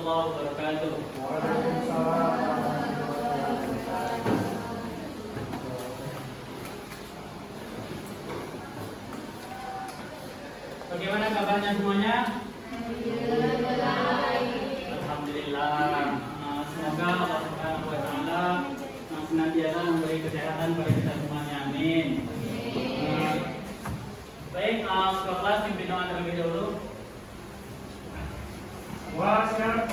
warahmatullahi wabarakatuh. Bagaimana kabarnya semuanya? Alhamdulillah. Semoga Allah Subhanahu wa taala senantiasa memberi kesehatan pada kita semuanya. Amin. Baik, ketua kelas pimpin doa terlebih dahulu. Siap.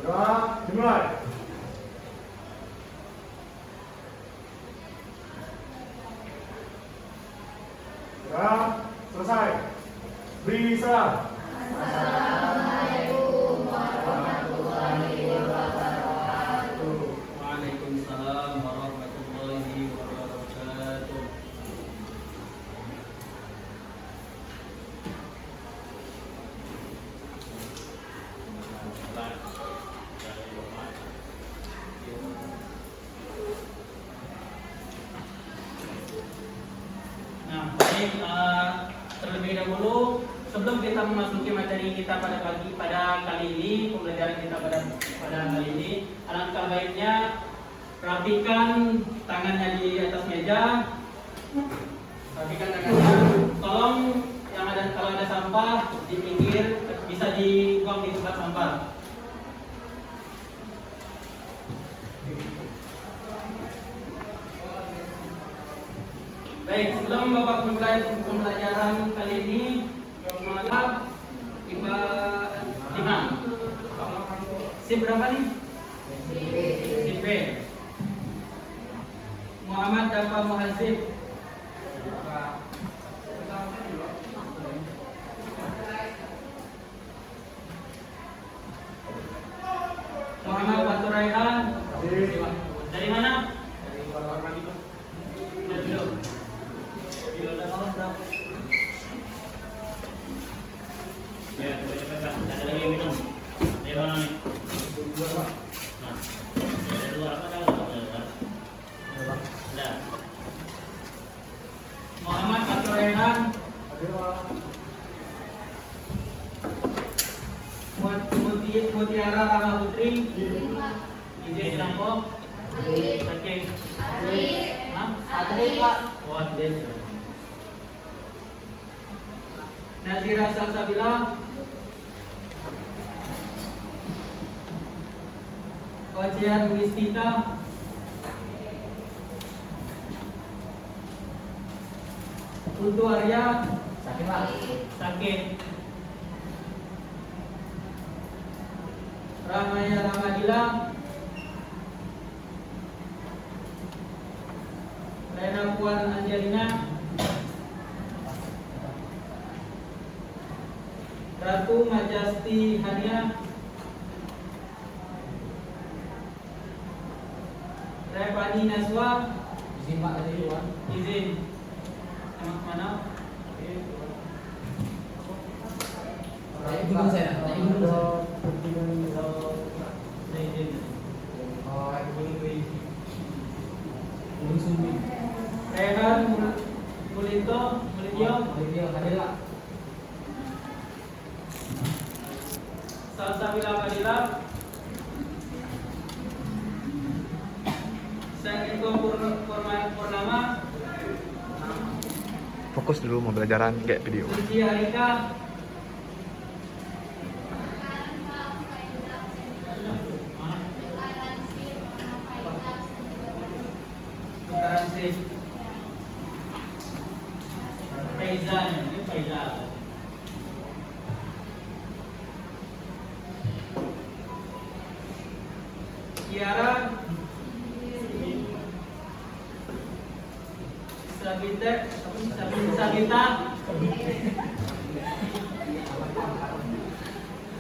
Doa dimulai. Doa selesai. Bisa. Assalamualaikum warahmatullahi wabarakatuh. Waalaikumsalam warahmatullahi wabarakatuh. Nah, baik, terlebih dahulu sebelum kita memasuki materi kita pada kali ini, pembelajaran kita pada kali ini, alangkah baiknya rapikan tangannya di atas meja, rapikan tangannya. Tolong yang ada, kalau ada sampah di pinggir bisa dibuang di tempat sampah. Baik, sebelum Bapak memulai pembelajaran kali ini, maaf, IPA 5. SIP berapa nih? SIP B. Muhammad Dafa Muhasib. Muhammad Faturaihan. Dari mana? Dari dulu. Ya, ada lagi yang minum. Dari mana nih? Nah, dari luar apa tahu? Ada. Muhammad Faturaihan. Mutiara Rama Putri. Izin Sampo. Oke. Atlet Pak. Oh, atlet. Nazira Salsabila. Wajian Wistika. Putu Arya. Sakit Pak. Sakit. Ramaya Ramadila. Rena Puan Angelina. Ratu Majasti Hania. Revani Naswa. Izin Pak dari luar. Izin. Sama mana? Naik gunung saya. Izin. Gunung Sumbi. Rehan Mulito. Mulitio hadir Pak. Salsabila Fadila. Saniko Purnama. Fokus dulu mau belajaran kayak video. Suci Harika. Garansi. Faizal, ini Faizal. Kiara. Sabita.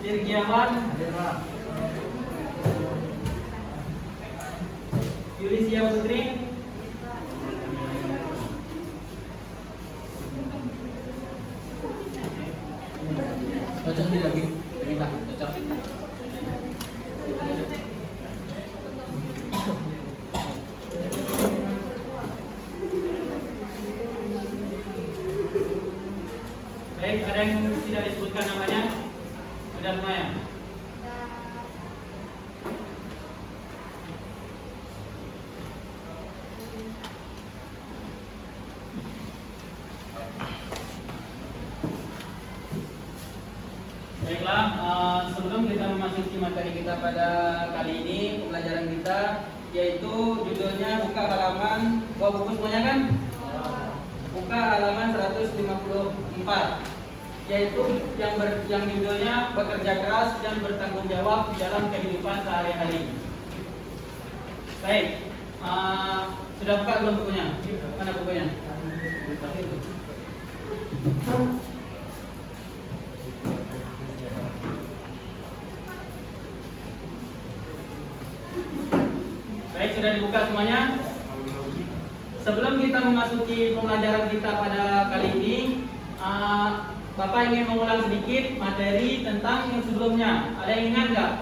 Dirgiawan. Yulisia Putri. Cocok nih lagi. Ini Pak, cocok. Baik, ada yang tidak disebutkan namanya? Sudah semuanya? Baiklah, sebelum kita memasuki materi kita pada kali ini, pembelajaran kita yaitu judulnya buka halaman, bawa buku semuanya kan? Buka halaman 154, yaitu yang judulnya bekerja keras dan bertanggung jawab di dalam kehidupan sehari-hari. Baik, sudah buka belum bukunya? Mana bukunya? Baik, sudah dibuka semuanya? Sebelum kita memasuki pembelajaran kita pada kali ini, Bapak ingin mengulang sedikit materi tentang yang sebelumnya. Ada yang ingat nggak?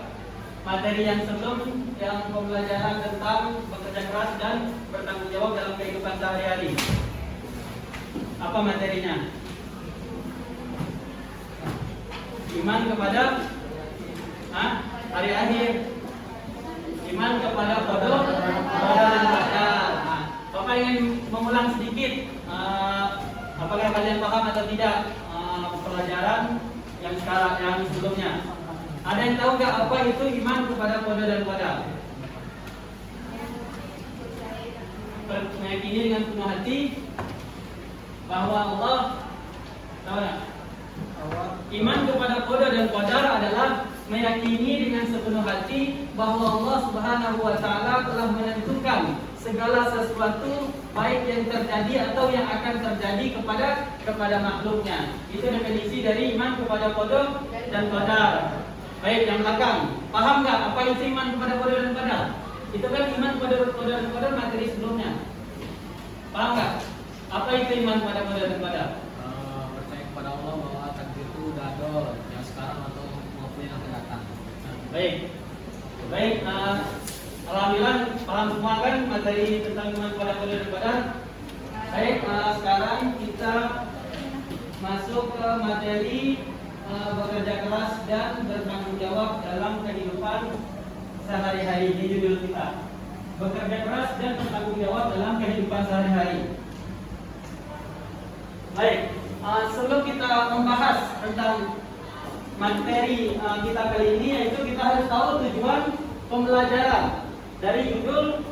Materi yang sebelum, yang pembelajaran tentang bekerja keras dan bertanggung jawab dalam kehidupan sehari-hari. Apa materinya? Iman kepada hari akhir. Iman kepada qada dan qadar. Bapak ingin mengulang sedikit, apakah kalian paham atau tidak pelajaran yang sekarang, yang sebelumnya? Ada yang tahu nggak apa itu iman kepada qada dan qadar? Meyakini dengan penuh hati bahwa Allah, tahu nggak? Iman kepada qada dan qadar adalah meyakini dengan sepenuh hati bahwa Allah Subhanahu wa taala telah menentukan segala sesuatu baik yang terjadi atau yang akan terjadi kepada makhluknya. Itu definisi dari iman kepada qada dan qadar. Baik, yang belakang, paham nggak apa itu iman kepada qada dan qadar? Itu kan iman kepada qada dan qadar materi sebelumnya. Paham nggak? Apa itu iman kepada qada dan qadar? Percaya kepada Allah bahwa takdir itu udah ada yang sekarang atau maupun yang akan datang. Baik, alhamdulillah paham semua kan materi tentang iman kepada qada dan qadar. Baik, sekarang kita masuk ke materi bekerja keras dan bertanggung jawab dalam kehidupan sehari-hari. Ini judul kita. Bekerja keras dan bertanggung jawab dalam kehidupan sehari-hari. Baik, sebelum kita membahas tentang materi kita kali ini, yaitu kita harus tahu tujuan pembelajaran dari judul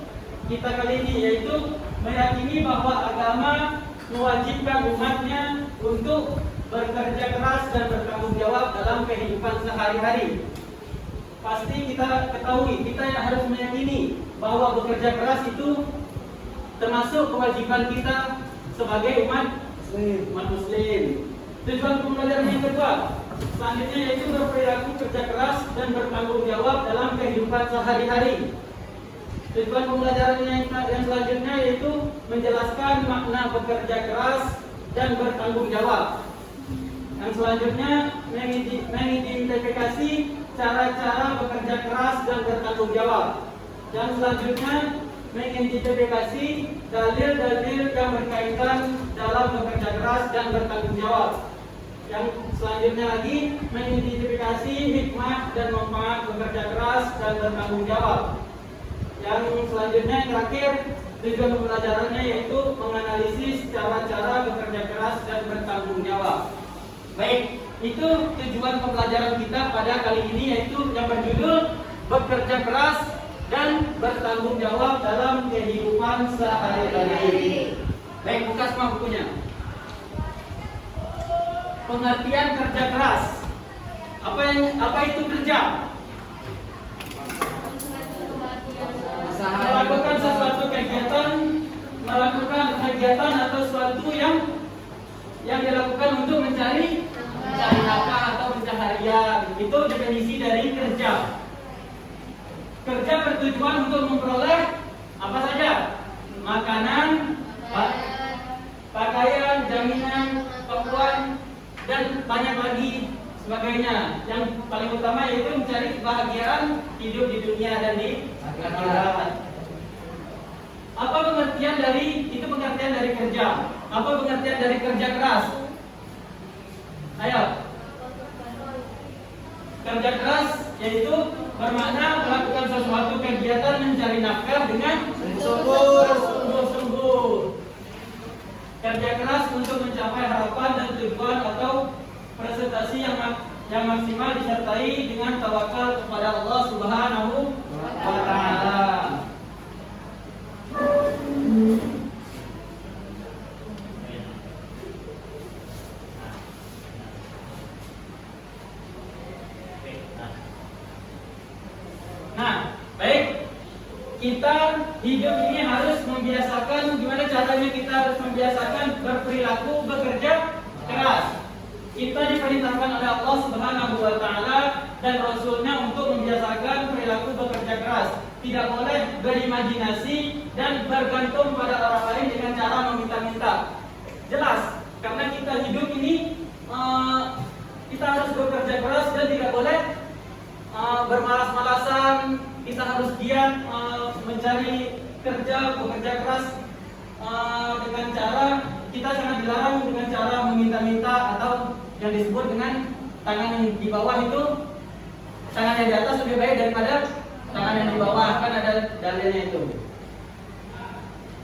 kita kali ini, yaitu meyakini bahwa agama mewajibkan umatnya untuk bekerja keras dan bertanggung jawab dalam kehidupan sehari-hari. Pasti kita ketahui, kita yang harus meyakini bahwa bekerja keras itu termasuk kewajiban kita sebagai umat Muslim. Tujuan pembelajaran yang kedua selanjutnya yaitu berperilaku kerja keras dan bertanggung jawab dalam kehidupan sehari-hari. Tujuan pembelajaran yang selanjutnya yaitu menjelaskan makna bekerja keras dan bertanggung jawab. Yang selanjutnya mengidentifikasi cara-cara bekerja keras dan bertanggung jawab. Yang selanjutnya mengidentifikasi dalil-dalil yang berkaitan dalam bekerja keras dan bertanggung jawab. Yang selanjutnya lagi mengidentifikasi hikmah dan manfaat bekerja keras dan bertanggung jawab. Yang selanjutnya yang terakhir, tujuan pembelajarannya yaitu menganalisis cara-cara bekerja keras dan bertanggung jawab. Baik, itu tujuan pembelajaran kita pada kali ini, yaitu yang berjudul bekerja keras dan bertanggung jawab dalam kehidupan sehari-hari. Baik, buka semua bukunya. Pengertian kerja keras. Apa itu kerja? Melakukan sesuatu kegiatan, melakukan kegiatan atau sesuatu yang dilakukan untuk mencari nafkah atau pencaharian. Itu definisi dari kerja. Kerja bertujuan untuk memperoleh apa saja? Makanan, pakaian, jaminan, pakuan, dan banyak lagi sebagainya. Yang paling utama yaitu mencari kebahagiaan hidup di dunia dan di akhirat. Apa pengertian dari kerja? Apa pengertian dari kerja keras? Ayo. Kerja keras yaitu bermakna melakukan sesuatu kegiatan mencari nafkah dengan sungguh-sungguh. Kerja keras untuk mencapai harapan dan tujuan atau prestasi yang maksimal disertai dengan tawakal kepada Allah Subhanahu wa taala. Nah, baik. Kita hidup ini harus membiasakan, gimana caranya kita harus membiasakan berperilaku bekerja keras. Kita diperintahkan oleh Allah Subhanahu wa taala dan Rasulnya untuk membiasakan perilaku bekerja keras. Tidak boleh berimajinasi dan bergantung pada orang lain dengan cara meminta-minta. Jelas, karena kita hidup ini kita harus bekerja keras dan tidak boleh bermalas-malasan. Kita harus giat mencari bekerja keras dengan cara kita sangat dilarang dengan cara meminta-minta atau yang disebut dengan tangan yang di bawah itu, tangan yang di atas lebih baik daripada tangan yang di bawah, kan ada dalilnya itu.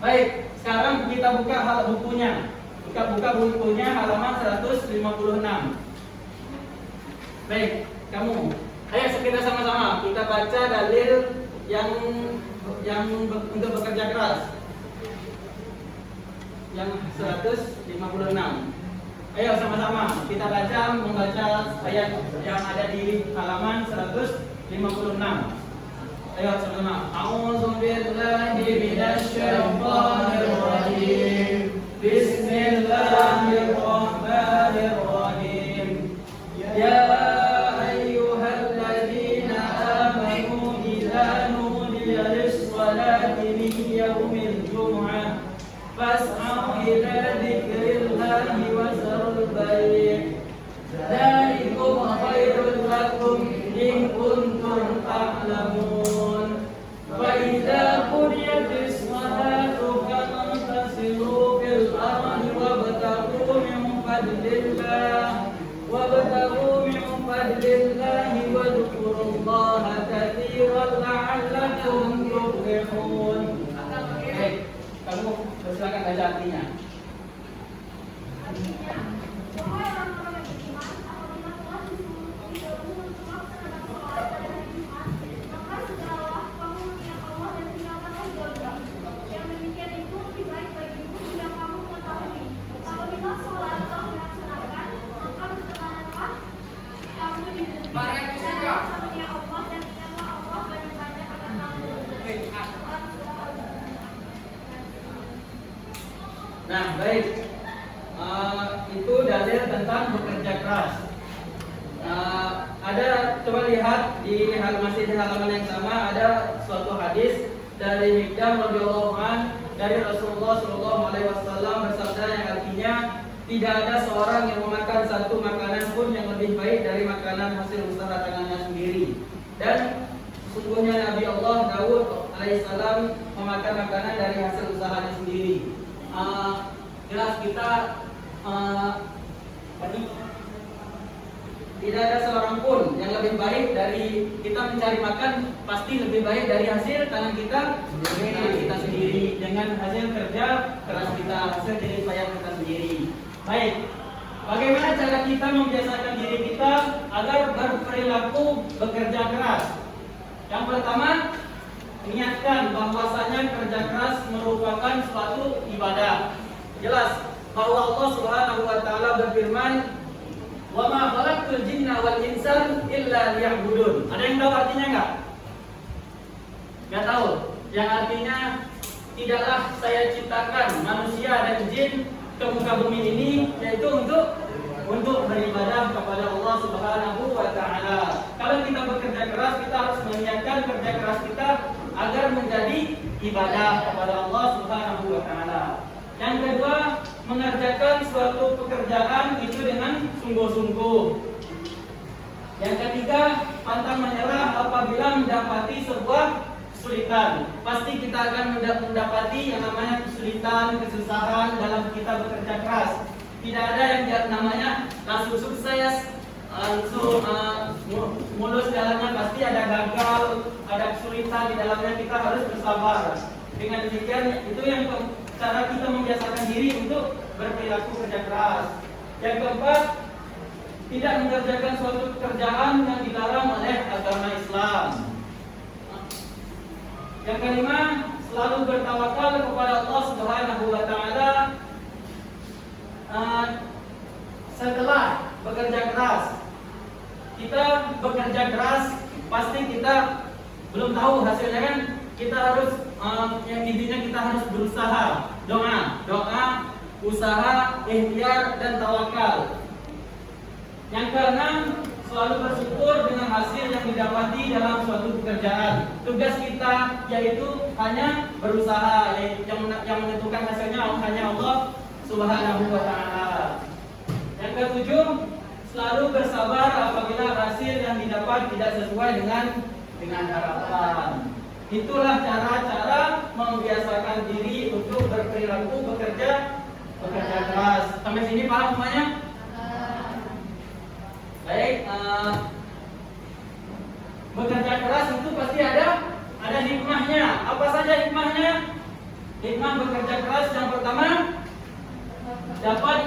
Baik, sekarang kita buka bukunya. Buka bukunya halaman 156. Baik, kamu. Ayo kita sama-sama kita baca dalil yang untuk bekerja keras. Yang 156. Ayo sama-sama kita membaca ayat yang ada di halaman 156. Ayo sama-sama. A'udzu billahi minasy syaithanir rajim. Bismillahirrahmanirrahim. Ya ayyuhalladzina amanu idza nudiya lis-salati min yaumil jum'ah fas'au ila dzikrillahi wa zarul bai'. Dzalikum khairul lakum in kuntum ta'lamun. Fa idza qudiyatis salatu fantasiru fil ardi wabtaghu min fadlillah wa dhkurullaha katsiran la'allakum tuflihun. Baik, kamu silakan baca artinya. Nah, baik. Itu dalil tentang bekerja keras. Ada, coba lihat masih di halaman yang sama, ada suatu hadis dari Miqdam radhiyallahu an dari Rasulullah sallallahu alaihi wasallam bersabda yang artinya tidak ada seorang yang memakan satu makanan pun yang lebih baik dari makanan hasil usaha tangannya sendiri. Dan sesungguhnya Nabi Allah Daud alaihissalam memakan makanan dari hasil usahanya sendiri. Jelas kita tidak ada seorang pun yang lebih baik dari kita mencari makan, pasti lebih baik dari hasil tangan kita sendiri dengan hasil kerja keras kita, hasil jerih payah kita sendiri. Baik, bagaimana cara kita membiasakan diri kita agar berperilaku bekerja keras? Yang pertama, niatkan bahwasanya kerja keras merupakan suatu ibadah. Jelas bahwa Allah Subhanahu wa taala berfirman, "Wa ma khalaqtul jinna wal insa illa liya'budun." Ada yang tahu artinya enggak? Enggak tahu. Yang artinya tidaklah saya ciptakan manusia dan jin ke muka bumi ini yaitu untuk beribadah kepada Allah Subhanahu wa taala. Kalau kita bekerja keras, kita harus meniatkan kerja keras kita agar menjadi ibadah kepada Allah Subhanahu wa taala. Yang kedua, mengerjakan suatu pekerjaan itu dengan sungguh-sungguh. Yang ketiga, pantang menyerah apabila mendapati sebuah kesulitan. Pasti kita akan mendapati yang namanya kesulitan, kesusahan dalam kita bekerja keras. Tidak ada yang namanya langsung sukses, langsung kesulitan di dalamnya kita harus bersabar. Dengan demikian itu yang cara kita membiasakan diri untuk berperilaku kerja keras. Yang keempat, tidak mengerjakan suatu pekerjaan yang dilarang oleh agama Islam. Yang kelima, selalu bertawakal kepada Allah Subhanahu wa taala setelah bekerja keras. Kita bekerja keras, pasti kita belum tahu hasilnya kan. Kita harus yang intinya kita harus berusaha. Doa, usaha, ikhtiar dan tawakal. Yang keenam, selalu bersyukur dengan hasil yang didapati dalam suatu pekerjaan. Tugas kita yaitu hanya berusaha, yang menentukan hasilnya hanya Allah Subhanahu wa taala. Yang ketujuh, selalu bersabar apabila hasil yang didapat tidak sesuai dengan harapan. Itulah cara-cara membiasakan diri untuk berperilaku bekerja keras. Sampai sini paham semuanya? Baik, bekerja keras itu pasti ada hikmahnya. Apa saja hikmahnya? Hikmah bekerja keras yang pertama, dapat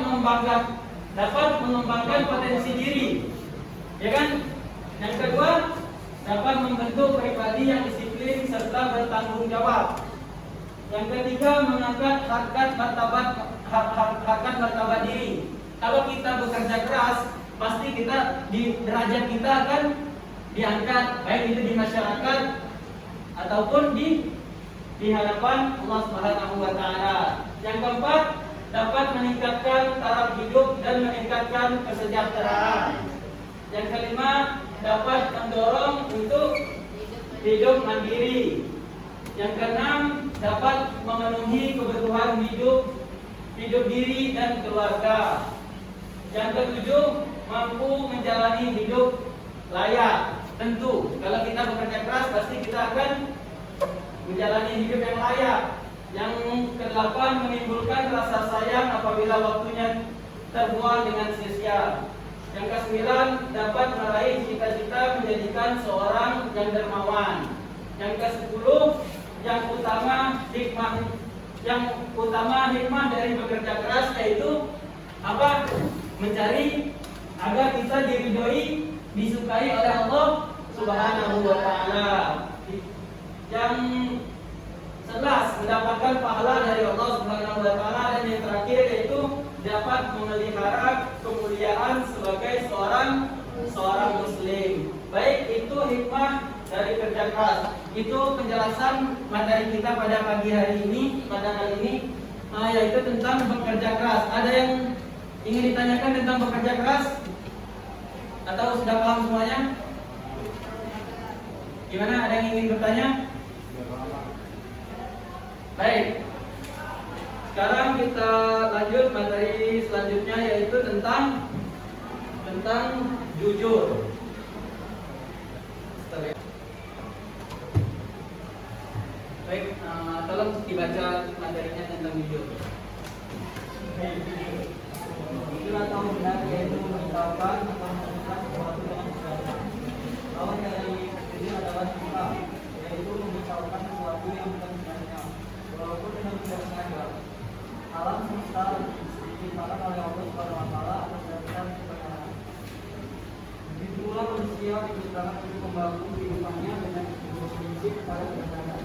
mengembangkan potensi diri, ya kan? Yang kedua, dapat membentuk pribadi yang disiplin serta bertanggung jawab. Yang ketiga, mengangkat harkat martabat diri. Kalau kita bekerja keras, pasti kita di derajat kita akan diangkat, baik itu di masyarakat ataupun di hadapan Allah Subhanahu wa taala. Yang keempat, dapat meningkatkan taraf hidup dan meningkatkan kesejahteraan. Yang kelima, dapat mendorong untuk hidup mandiri. Yang keenam, dapat memenuhi kebutuhan hidup diri dan keluarga. Yang ketujuh, mampu menjalani hidup layak. Tentu, kalau kita bekerja keras pasti kita akan menjalani hidup yang layak. Yang kedelapan, menimbulkan rasa sayang apabila waktunya terbuang dengan sia-sia. Yang kesembilan, dapat meraih cita-cita menjadikan seorang yang dermawan. Yang kesepuluh, yang utama hikmah dari bekerja keras yaitu apa? Mencari agar kita diridhoi, disukai oleh Allah Subhanahu wa taala. Yang 11, mendapatkan pahala dari Allah Subhanahu wa taala. Dan yang terakhir yaitu dapat memelihara kemuliaan sebagai seorang muslim. Baik, itu hikmah dari kerja keras. Itu penjelasan materi kita pada pagi hari ini, yaitu tentang bekerja keras. Ada yang ingin ditanyakan tentang bekerja keras? Atau sudah paham semuanya? Gimana? Ada yang ingin bertanya? Baik. Sekarang kita lanjut materi selanjutnya, yaitu tentang jujur. Baik, tolong dibaca materinya tentang jujur. Jujur atau benar yaitu mengucapkan atau melakukan sesuatu dengan benar. Lawan dari jujur adalah dusta, yaitu mengucapkan sesuatu yang bukan sebenarnya, walaupun dengan tidak sengaja. Alam semesta diciptakan oleh Allah Subhanahu wa taala atas dasar kebenaran. Begitu pula manusia diciptakan untuk membangun kehidupannya dengan prinsip pada kebenaran.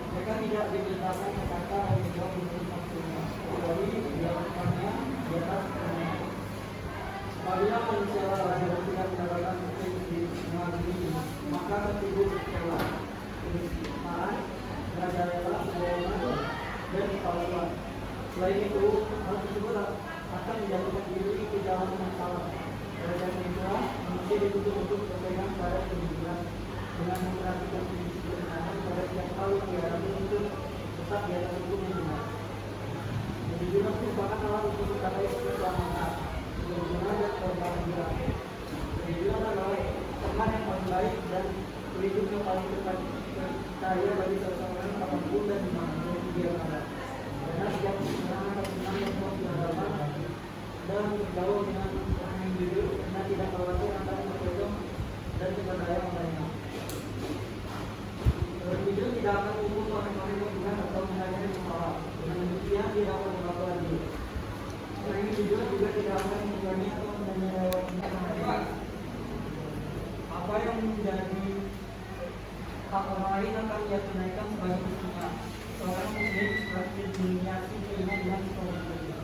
Mereka tidak diperintahkan berkata dan menjawab untuk maksudnya, kecuali dia melakukannya di atas kebenaran. Apabila manusia lalai dan tidak mendapatkan dengan diri, maka tertimbul kecewa, keniscayaan, merajalela, kebohongan, dan kepalsuan. Selain itu, hal tersebut akan menjatuhkan diri ke dalam masalah. Oleh itulah, manusia dituntut untuk berpegang pada kejujuran dengan memperhatikan prinsip kebenaran pada setiap hal yang dihadapi untuk tetap di atas hukum yang benar. Kejujuran merupakan alat untuk mencapai keselamatan, kebenaran dan kebahagiaan. Kejujuran adalah teman yang paling baik dan pelindung yang paling terpercaya bagi seseorang apapun dan dimanapun dia berada. Karena setiap kebenaran atau kebenaran yang mau dihadapan dan bergaul dengan orang yang jujur, karena tidak khawatir akan berbohong dan kepercayaan lainnya. tidak akan tumbuh orang-orang yang benar atau mengajari salah. Dengan demikian tidak akan berlaku adil. Orang yang jujur juga tidak akan mengurangi atau menyelewengkan hak. Apa yang menjadi hak orang lain akan ia tunaikan sebagai mestinya. Seorang mukmin harus diniati terima dengan sepenuhnya.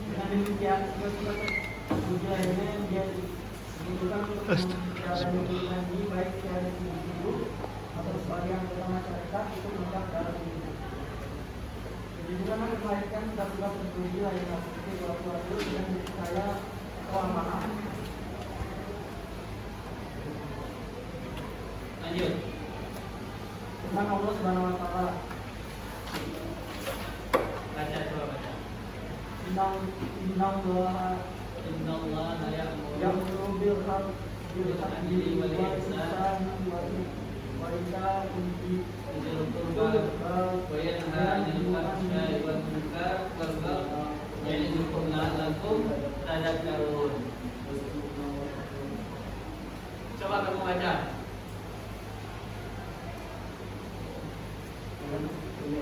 Dengan demikian, sifat-sifat jujur akhirnya dia dibutuhkan untuk menjalani hubungan ini baik secara individu atau sebagai anggota masyarakat itu menetap dalam hidup. Kejujuran melahirkan sifat-sifat terpuji lainnya seperti berlaku adil dan percaya atau amanah. Lanjut. Tentang Allah Subhanahu wa taala. Baca coba baca. Inna Allah la ya'muru Ya'muru bil adli wal ihsan wa ita'i bil qurba wa yanha 'anil fahsya'i wal munkar wal baghi ya'idukum la'allakum tadhakkarun. Coba kamu baca.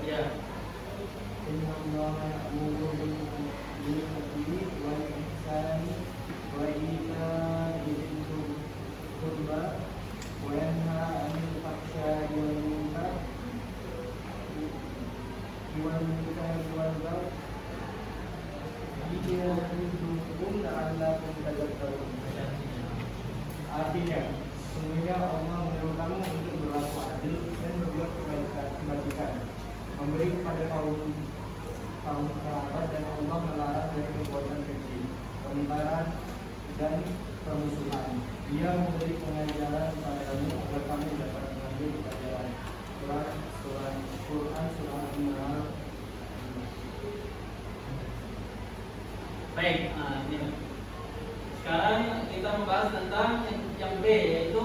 Ya. Inna Allah ya'muru bil adli wal ihsani wa ita'i dzil qurba wa yanha 'anil fahsya'i wal munkar wal baghi ya'idukum la'allakum tadhakkarun. Artinya, sesungguhnya Allah menyuruh kamu untuk berlaku adil dan berbuat kebajikan, memberi kepada kaum kerabat, dan Allah melarang dari perbuatan keji, kemungkaran dan permusuhan. Dia memberi pengajaran kepadamu agar kamu dapat mengambil pelajaran. Quran surah An-Nahl. Baik, ini. Sekarang kita membahas tentang yang B, yaitu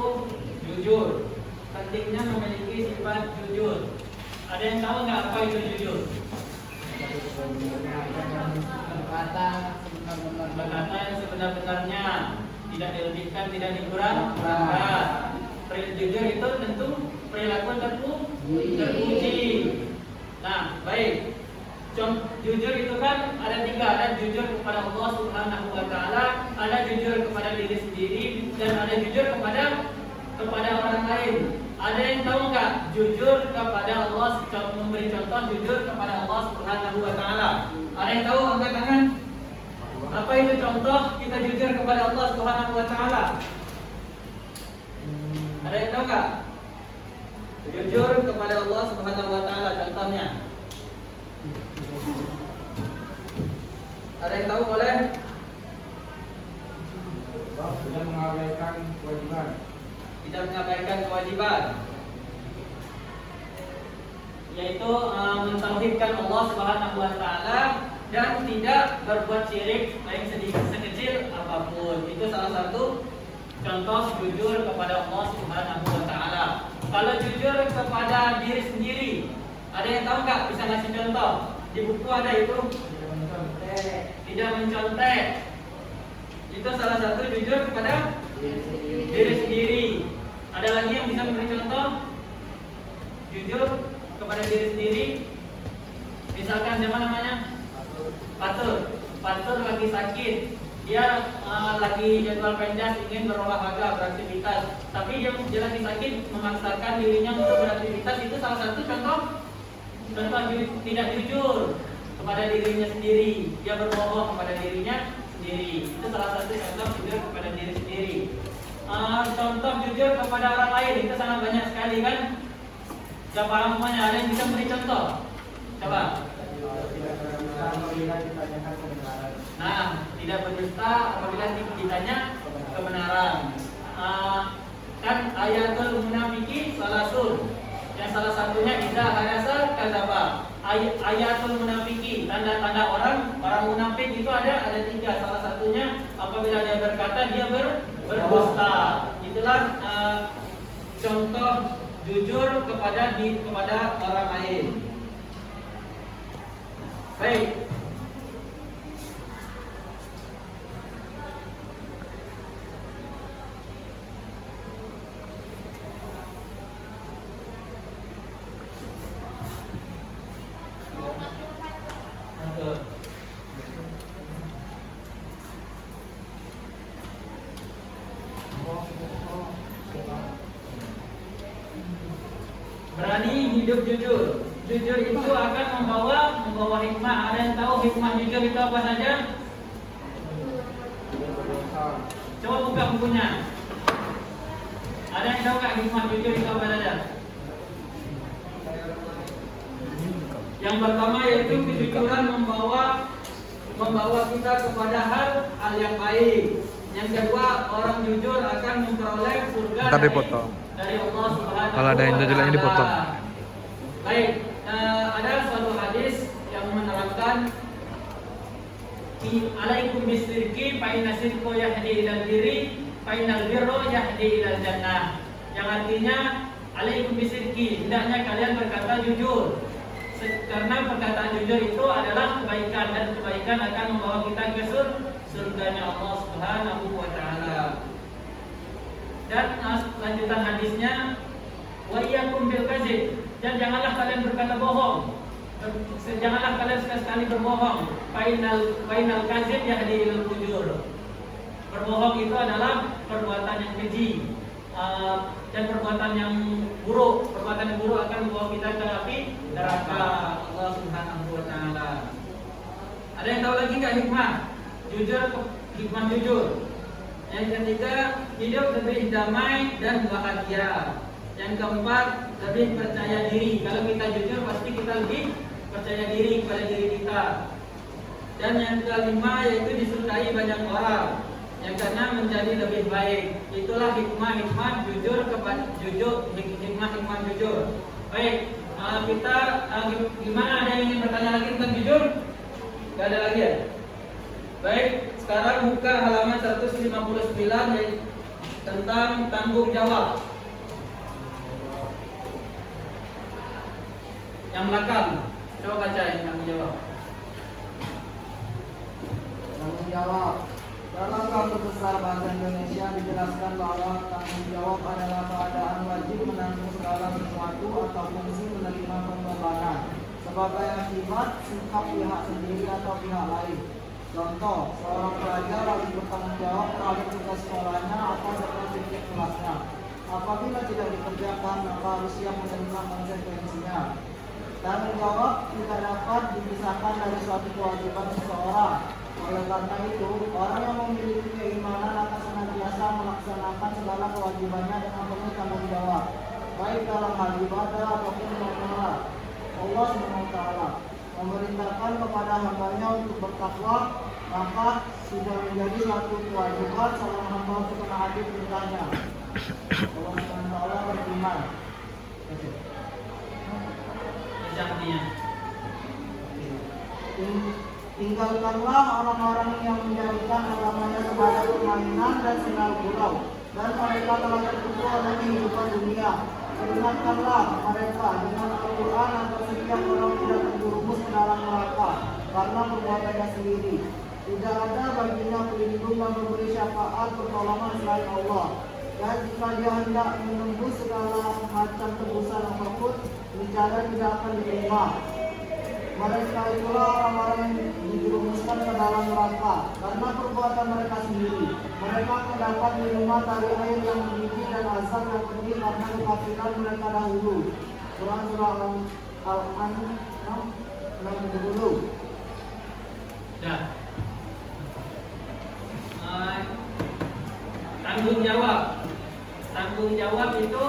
jujur. Pentingnya memiliki sifat jujur. Ada yang tahu nggak apa itu jujur? Berkata yang sebenar-benarnya, tidak dilebihkan, tidak dikurangkan. Jujur itu tentu perilaku terpuji. Nah, baik. Jujur itu kan ada tiga, ada jujur kepada Allah Subhanahu wa taala, ada jujur kepada diri sendiri, dan ada jujur kepada orang lain. Ada yang tahu nggak jujur kepada Allah? Memberi contoh jujur kepada Allah Subhanahu wa taala. Ada yang tahu? Angkat tangan. Apa itu contoh kita jujur kepada Allah Subhanahu wa taala? Ada yang tahu nggak? Jujur kepada Allah Subhanahu wa taala contohnya. Ada yang tahu boleh? Tidak mengabaikan kewajiban. Tidak mengabaikan kewajiban, yaitu mentauhidkan Allah Subhanahu wa taala dan tidak berbuat syirik baik sedikit sekecil apapun. Itu salah satu contoh jujur kepada Allah Subhanahu wa taala. Kalau jujur kepada diri sendiri, ada yang tahu nggak? Bisa ngasih contoh? Di buku ada itu. Tidak mencontek. Itu salah satu jujur kepada diri sendiri. Ada lagi yang bisa memberi contoh jujur kepada diri sendiri? Misalkan siapa namanya? Patur lagi sakit. Dia lagi jadwal pendas, ingin berolahraga, beraktivitas, tapi dia lagi sakit, memaksakan dirinya untuk beraktivitas. Itu salah satu contoh tidak jujur kepada dirinya sendiri. Dia berbohong kepada dirinya sendiri. Itu salah satu contoh jujur kepada diri sendiri. Contoh jujur kepada orang lain itu sangat banyak sekali kan. Siapa semuanya? Ada yang bisa beri contoh? Coba. Nah, tidak berdusta apabila ditanya kebenaran. Kan ayatul munafiki salasun. Yang salah satunya idza hadasa kadzaba. Ayatul munafiki, tanda-tanda orang munafik itu ada tiga. Salah satunya apabila dia berkata dia berdusta. Itulah contoh jujur kepada orang lain. Baik. hidup jujur. Jujur itu akan membawa hikmah. Ada yang tahu hikmah jujur itu apa saja? Coba buka bukunya. Ada yang tahu nggak hikmah jujur itu apa saja? Yang pertama yaitu kejujuran membawa kita kepada hal yang baik. Yang kedua, orang jujur akan memperoleh surga Ntar dipotong. dari Allah Subhanahu wa taala. Kalau ada yang jujur lagi dipotong. Baik, ada suatu hadis yang menerangkan alaikum bisirki fa inna sirqa yahdi ilal birri fa innal birra yahdi ilal jannah. Yang artinya alaikum bisirki, hendaknya kalian berkata jujur. Karena perkataan jujur itu adalah kebaikan dan kebaikan akan membawa kita ke surganya Allah Subhanahu wa taala. Dan lanjutan hadisnya wa iyyakum bil kadzib, dan janganlah kalian berkata bohong. Janganlah kalian sekali-sekali berbohong. Fainal kadzib yahdi ilal fujur. Berbohong itu adalah perbuatan yang keji. Dan perbuatan yang buruk akan membawa kita ke api neraka Allah Subhanahu wa taala. Ada yang tahu lagi nggak hikmah jujur? Yang ketiga, hidup lebih damai dan bahagia. Yang keempat, lebih percaya diri. Kalau kita jujur pasti kita lebih percaya diri kepada diri kita. Dan yang kelima yaitu disukai banyak orang. Yang keenam menjadi lebih baik. Itulah hikmah jujur. Baik, kita gimana, ada yang ingin bertanya lagi tentang jujur? Gak ada lagi ya? Baik, sekarang buka halaman 159 yaitu tentang tanggung jawab. Yang belakang, coba baca yang tanggung jawab. Tanggung jawab. Dalam Kartu Besar Bahasa Indonesia dijelaskan bahwa tanggung jawab adalah keadaan wajib menanggung segala sesuatu atau fungsi menerima pembebanan sebagai akibat sikap pihak sendiri atau pihak lain. Contoh, seorang pelajar harus bertanggung jawab terhadap tugas sekolahnya atau sertifikat kelasnya. Apabila tidak dikerjakan, maka harus siap menerima konsekuensinya. Tanggung jawab tidak dapat dipisahkan dari suatu kewajiban seseorang. Oleh karena itu, orang yang memiliki keimanan akan senantiasa melaksanakan segala kewajibannya dengan penuh tanggung jawab, baik dalam hal ibadah ataupun muamalah. Allah SWT memerintahkan kepada hambanya untuk bertakwa, maka sudah menjadi suatu kewajiban seorang hamba untuk menaati perintahnya. Allah SWT berfirman. Tinggalkanlah orang-orang yang menjadikan agamanya sebagai permainan dan sendal gurau, dan mereka telah tertipu oleh kehidupan dunia. Peringatkanlah mereka dengan Al-Quran agar setiap orang tidak terjerumus ke dalam neraka karena perbuatannya sendiri. Tidak ada baginya pelindung dan memberi syafaat pertolongan selain Allah. Dan jika dia hendak menembus segala macam tebusan apapun, niscaya tidak akan diterima. Mereka itulah orang-orang yang dijerumuskan ke dalam neraka karena perbuatan mereka sendiri. Mereka mendapat minuman dari air yang mendidih dan azab yang pedih karena kekafiran mereka dahulu. Surah Al-An'am 60. Dah. Tanggung jawab. Tanggung jawab itu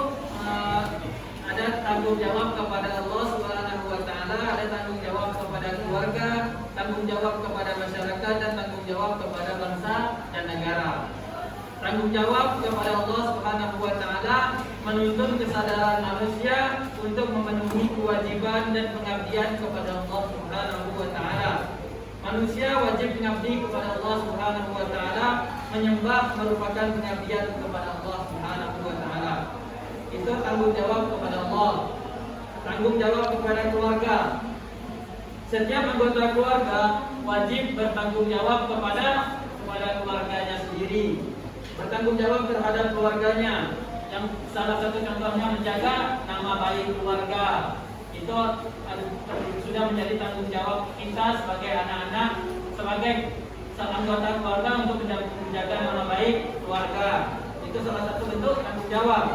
ada tanggung jawab kepada Allah Subhanahu wa taala, ada tanggung jawab kepada keluarga, tanggung jawab kepada masyarakat, dan tanggung jawab kepada bangsa dan negara. Tanggung jawab kepada Allah Subhanahu wa taala menuntut kesadaran manusia untuk memenuhi kewajiban dan pengabdian kepada Allah Subhanahu wa taala. Manusia wajib mengabdi kepada Allah Subhanahu wa taala, menyembah merupakan pengabdian kepada Allah Subhanahu wa taala. Itu tanggung jawab kepada Allah. Tanggung jawab kepada keluarga. Setiap anggota keluarga wajib bertanggung jawab kepada keluarganya sendiri. Bertanggung jawab terhadap keluarganya. Yang salah satu contohnya menjaga nama baik keluarga. Itu sudah menjadi tanggung jawab kita sebagai anak-anak, sebagai anggota keluarga untuk menjaga nama baik keluarga. Itu salah satu bentuk tanggung jawab.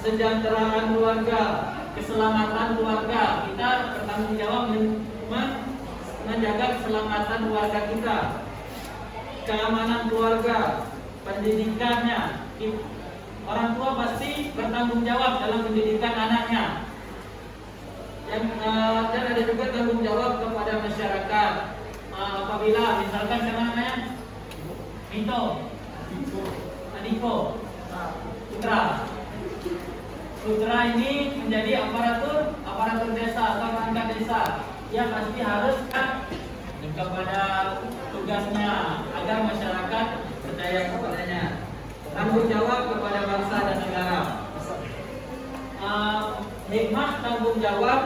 Kesejahteraan keluarga. keselamatan keluarga. Kita bertanggung jawab menjaga keselamatan keluarga kita, keamanan keluarga, pendidikannya. Orang tua pasti bertanggung jawab dalam pendidikan anaknya. Dan ada juga tanggung jawab kepada masyarakat. Apabila misalkan siapa namanya? Adiko, Putra. Putra ini menjadi aparatur desa atau perangkat desa. Dia pasti harus kepada tugasnya agar masyarakat percaya kepadanya. Tanggung jawab kepada bangsa dan negara. Hikmah tanggung jawab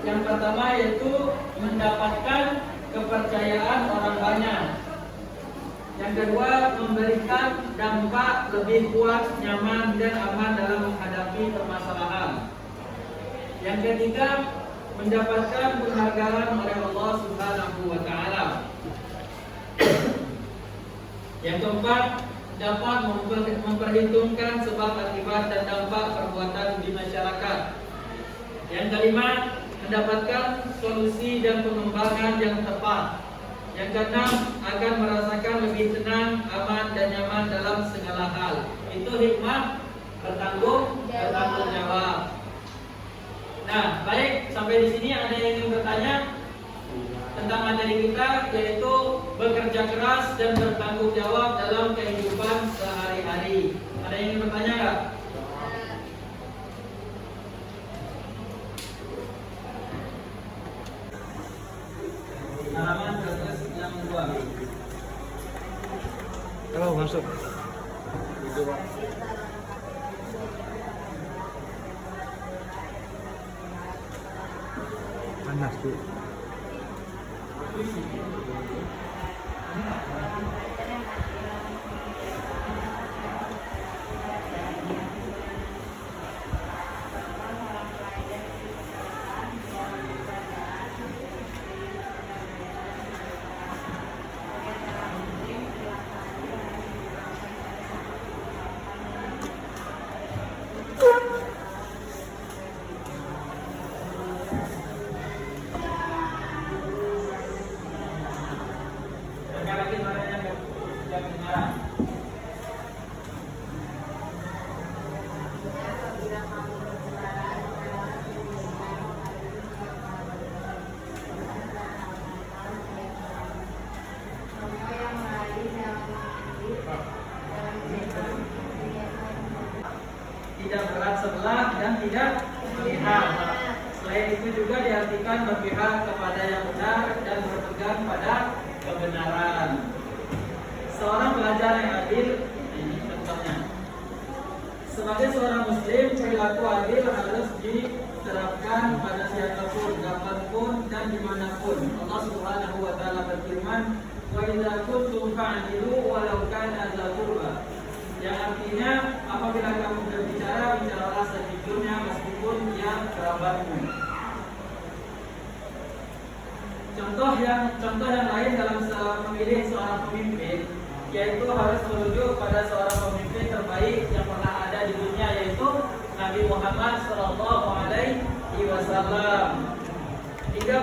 yang pertama yaitu mendapatkan kepercayaan orang banyak. Yang kedua, memberikan dampak lebih kuat, nyaman dan aman dalam menghadapi permasalahan. Yang ketiga, mendapatkan penghargaan oleh Allah Subhanahu wa taala. Yang keempat, dapat memperhitungkan sebab akibat dan dampak perbuatan di masyarakat. Yang kelima, mendapatkan solusi dan pengembangan yang tepat. Yang keenam, akan merasakan lebih tenang, aman dan nyaman dalam segala hal. Itu hikmah bertanggung jawab. Nah, baik, sampai di sini ada yang ingin bertanya tentang materi kita, yaitu bekerja keras dan bertanggung jawab dalam kehidupan sehari-hari. Ada yang ingin bertanya nggak? Halaman 162. Kalau masuk. Panas tuh. Tidak berat sebelah dan tidak melihat. Selain itu juga diartikan berpihak kepada yang benar dan berpegang pada kebenaran. Seorang pelajar yang adil, ini contohnya. Sebagai seorang muslim, perilaku adil harus diterapkan pada siapapun, kapanpun dan dimanapun. Allah Subhanahu wa taala berfirman, "Wa idza kuntum fa'dilu walau kana dza qurba." Yang artinya, apabila kamu berbicara, bicaralah sejujurnya meskipun dia kerabatmu. Contoh yang lain dalam memilih seorang pemimpin, yaitu harus merujuk pada seorang pemimpin terbaik yang pernah ada di dunia, yaitu Nabi Muhammad SAW. Hingga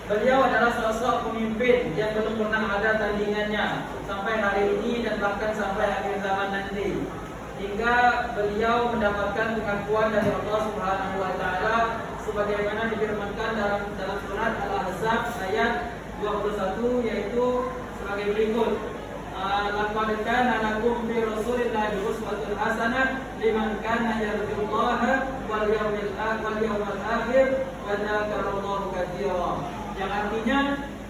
beliau adalah sosok pemimpin yang belum pernah ada tandingannya sampai hari ini dan bahkan sampai akhir zaman nanti. Hingga beliau mendapatkan pengakuan dari Allah Subhanahu wa taala sebagaimana difirmankan dalam surat Al-Ahzab ayat 21, yaitu sebagai berikut. Laqad kana lakum fi Rasulillahi uswatun hasanah liman kana yarjullaha wal yawmal akhir wa dzakarallaha katsiran. Yang artinya,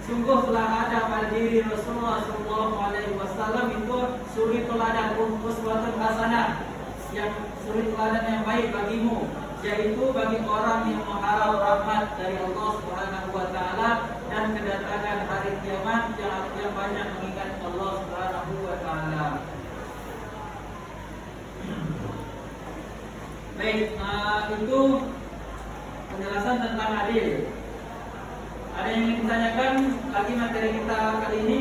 sungguh telah ada pada diri Rasulullah SAW itu suri teladan, uswatun hasanah, yang suri teladan yang baik bagimu, yaitu bagi orang yang mengharap rahmat dari Allah Subhanahu wa taala dan kedatangan hari kiamat yang banyak mengingat Allah Subhanahu wa taala. Baik, itu penjelasan tentang adil. Ada yang ingin ditanyakan lagi materi kita kali ini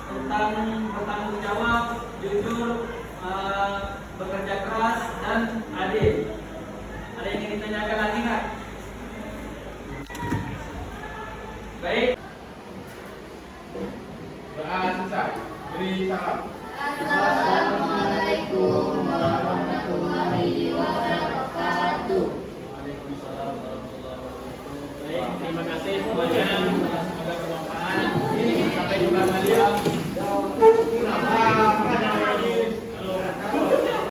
tentang bertanggung jawab, jujur, bekerja keras dan adil. Ada yang ingin ditanyakan lagi nggak? Baik. Doa selesai. Beri salam.